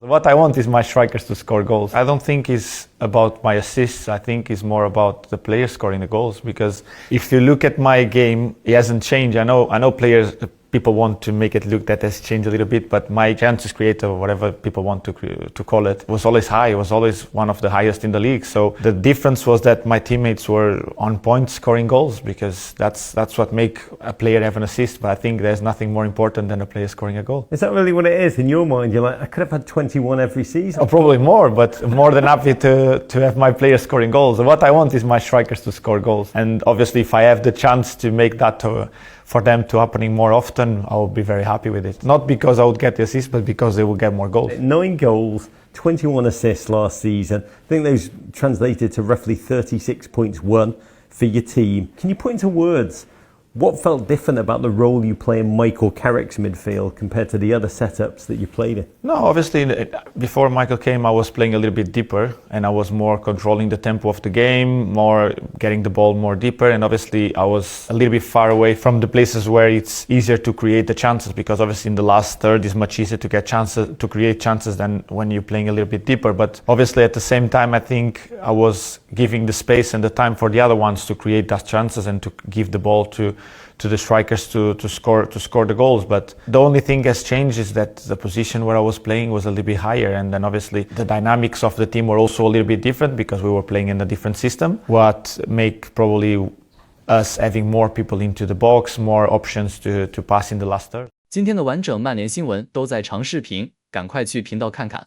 What I want is my strikers to score goals. I don't think it's about my assists. I think it's more about the players scoring the goals. Because if you look at my game, it hasn't changed. I know players. People want to make it look that has changed a little bit, but my chances created, or whatever people want to call it, was always high. It was always one of the highest in the league. So the difference was that my teammates were on point scoring goals, because that's what make a player have an assist. But I think there's nothing more important than a player scoring a goal. Is that really what it is in your mind? You're like, I could have had 21 every season. Oh, probably more, but more than happy to have my players scoring goals. What I want is my strikers to score goals. And obviously, if I have the chance to make that for them to happening more often, I will be very happy with it. Not because I would get the assist, but because they will get more goals. 9 goals, 21 assists last season. I think those translated to roughly 36 points won for your team. Can you put into words what felt different about the role you play in Michael Carrick's midfield compared to the other setups that you played in? No, obviously, before Michael came, I was playing a little bit deeper, and I was more controlling the tempo of the game, more getting the ball more deeper, and obviously I was a little bit far away from the places where it's easier to create the chances, because obviously in the last third it's much easier to get chances, to create chances, than when you're playing a little bit deeper. But obviously at the same time, I think I was giving the space and the time for the other ones to create those chances and to give the ball to the strikers to score the goals. But the only thing has changed is that the position where I was playing was a little bit higher, and then obviously the dynamics of the team were also a little bit different, because we were playing in a different system, what make probably us having more people into the box, more options to pass in the last third. 今天的完整曼联新闻都在长视频，赶快去频道看看。